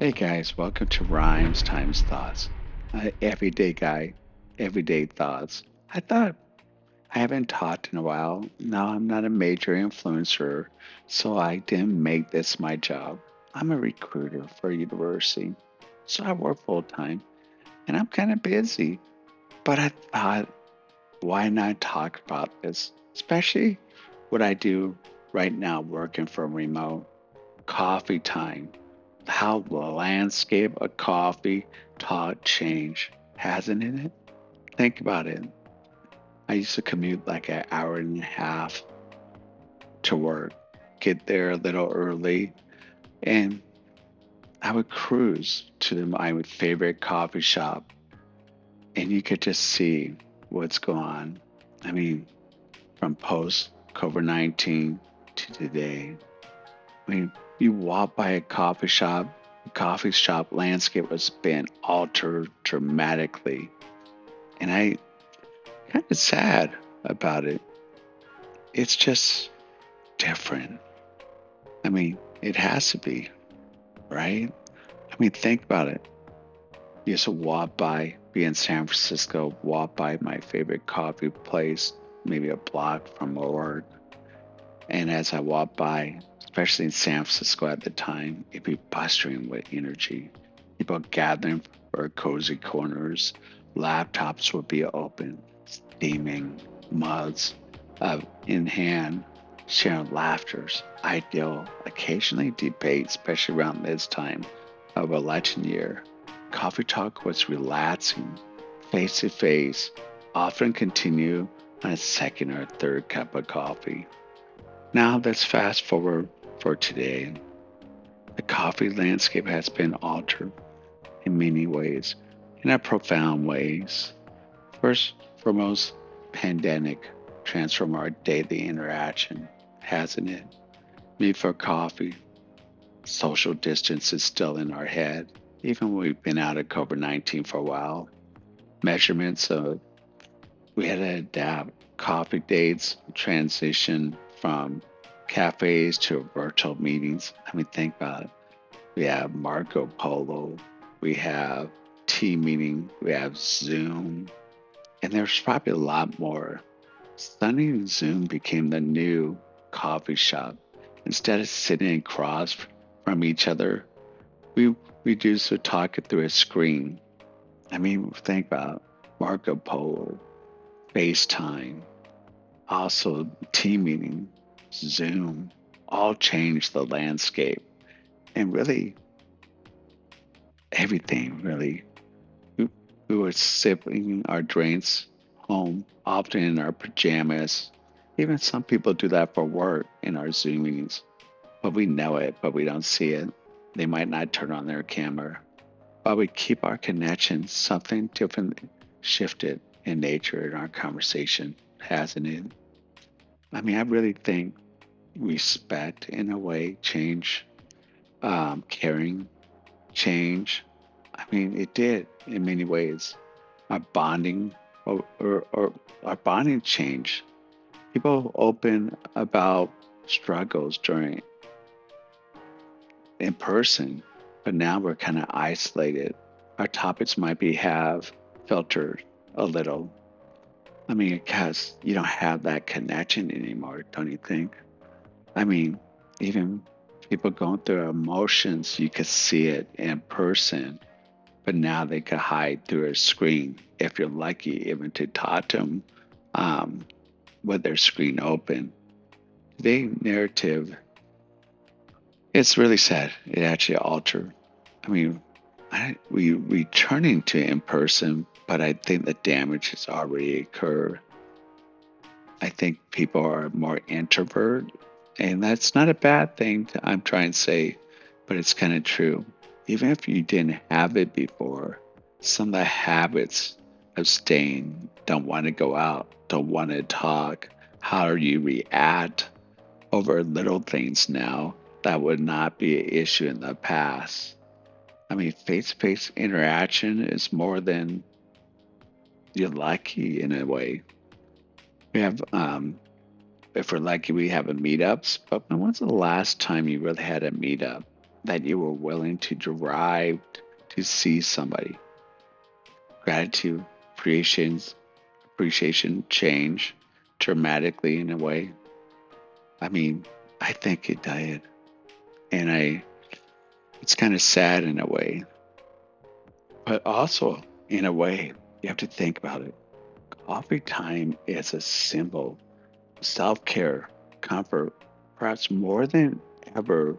Hey guys, welcome to Rhymes Times Thoughts. Everyday guy, everyday thoughts. I thought I haven't talked in a while. Now I'm not a major influencer, so I didn't make this my job. I'm a recruiter for a university, so I work full time and I'm kind of busy. But I thought, why not talk about this? Especially what I do right now working from remote. Coffee time, how the landscape of coffee talk change, hasn't it? Think about it. I used to commute like an hour and a half to work, get there a little early, and I would cruise to my favorite coffee shop, and you could just see what's going on. I mean, from post COVID-19 to today. I mean, you walk by a coffee shop, the coffee shop landscape has been altered dramatically. And I kind of sad about it. It's just different. I mean, it has to be, right? I mean, think about it. You used to walk by, be in San Francisco, walk by my favorite coffee place, maybe a block from work. And as I walked by, especially in San Francisco at the time, it'd be bustling with energy. People gathering for cozy corners, laptops would be open, steaming, mugs in hand, sharing laughters, ideal, occasionally debate, especially around this time of election year. Coffee talk was relaxing, face to face, often continue on a second or third cup of coffee. Now let's fast forward for today. The coffee landscape has been altered in many ways, in a profound ways. First, foremost, pandemic transformed our daily interaction, hasn't it? Me for coffee, social distance is still in our head, even when we've been out of COVID-19 for a while. Measurements of we had to adapt coffee dates, transition from cafes to virtual meetings. I mean, think about it. We have Marco Polo, we have team meeting, we have Zoom, and there's probably a lot more. Suddenly, Zoom became the new coffee shop. Instead of sitting across from each other, we reduced to talking through a screen. I mean, think about Marco Polo, FaceTime, also team meeting, Zoom, all changed the landscape. And really, everything really. We, we were sipping our drinks home, often in our pajamas. Even some people do that for work in our Zoom meetings. But we know it, but we don't see it. They might not turn on their camera. But we keep our connection, something different shifted in nature in our conversation, hasn't it? I mean, I really think respect in a way change, caring change. I mean, it did in many ways. Our bonding or our bonding changed. People open about struggles during in person, but now we're kind of isolated. Our topics might be have filtered a little. I mean, because you don't have that connection anymore, don't you think? I mean, even people going through emotions, you could see it in person, but now they could hide through a screen if you're lucky, even to talk to them um, with their screen open. The narrative, it's really sad. It actually altered. I mean, we returning to in person, but I think the damage has already occurred. I think people are more introvert, and that's not a bad thing. I'm trying to say, but it's kind of true. Even if you didn't have it before, some of the habits of staying, don't want to go out, don't want to talk, how you react over little things now that would not be an issue in the past. I mean, face to face interaction is more than you're lucky in a way. We have if we're lucky, we have a meetups. But when was the last time you really had a meetup? that you were willing to drive to see somebody. Gratitude, appreciation change dramatically in a way. I mean, I think it did. And it's kind of sad in a way, but also in a way, you have to think about it. Coffee time is a symbol of self care, comfort, perhaps more than ever.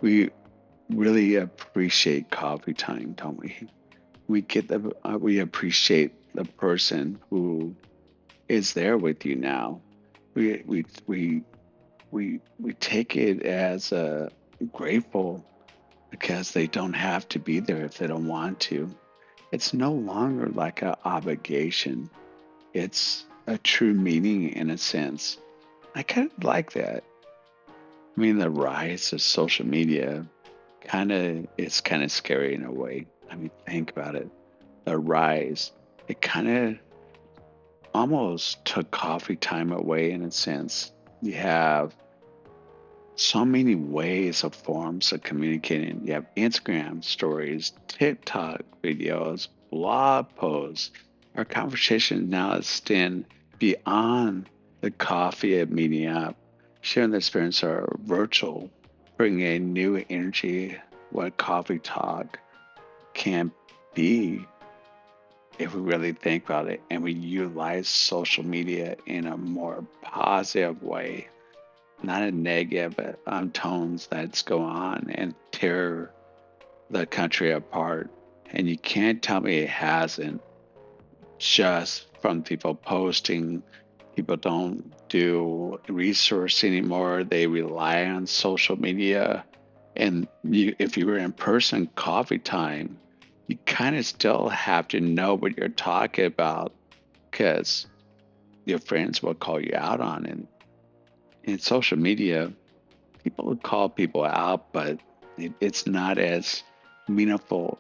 We really appreciate coffee time, don't we? We appreciate the person who is there with you now. We take it as grateful because they don't have to be there if they don't want to. It's no longer like an obligation. It's a true meaning in a sense. I kind of like that. I mean, the rise of social media it's kind of scary in a way. I mean, think about it. The rise, it kind of almost took coffee time away in a sense. You have so many ways of forms of communicating. You have Instagram stories, TikTok videos, blog posts. Our conversation now extend beyond the coffee of meeting up. Sharing the experience are virtual, bringing a new energy what coffee talk can be if we really think about it and we utilize social media in a more positive way, not a negative tones that's going on and tear the country apart. And you can't tell me it hasn't, just from people posting. People don't do research anymore. They rely on social media. And if you were in person coffee time, you kind of still have to know what you're talking about because your friends will call you out on it. In social media, people will call people out, but it's not as meaningful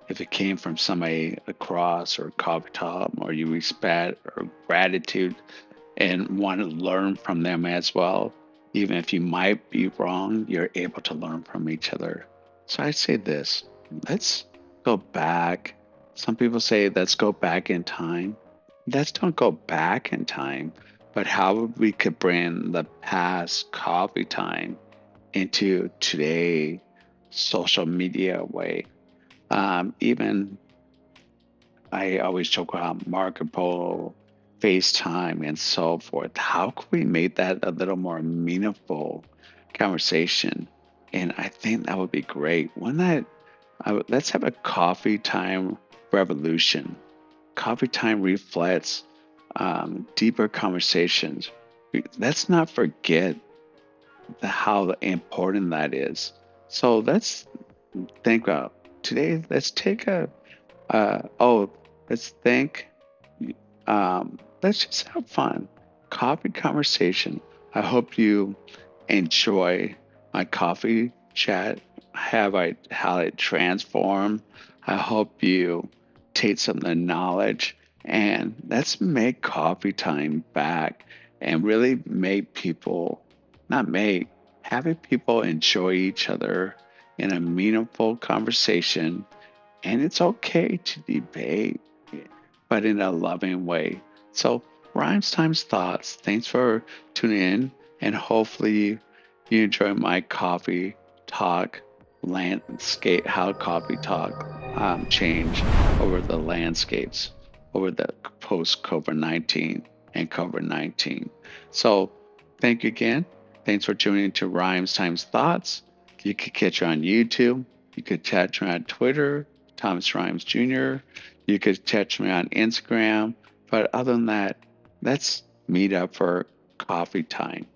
if it came from somebody across or coffee top or you respect or gratitude and want to learn from them as well. Even if you might be wrong, you're able to learn from each other. So I say this, let's go back. Some people say, let's go back in time. Let's don't go back in time, but how we could bring the past coffee time into today social media way. Even I always joke about Marco Polo, FaceTime, and so forth. How could we make that a little more meaningful conversation? And I think that would be great. Let's have a coffee time revolution. Coffee time reflects deeper conversations. Let's not forget how important that is. So let's think about today. Let's take a oh, let's think. Let's just have fun. Coffee conversation. I hope you enjoy my coffee chat. Have I how it transformed. I hope you take some of the knowledge and let's make coffee time back and really make people not make having people enjoy each other in a meaningful conversation, and it's okay to debate, but in a loving way. So, Rhymes Times Thoughts, thanks for tuning in, and hopefully you enjoy my coffee talk landscape, how coffee talk change over the landscapes, over the post COVID 19 and COVID 19. So, thank you again. Thanks for tuning in to Rhymes Times Thoughts. You could catch her on YouTube. You could catch her on Twitter, Thomas Rhymes Jr. You could catch me on Instagram. But other than that, let's meet up for coffee time.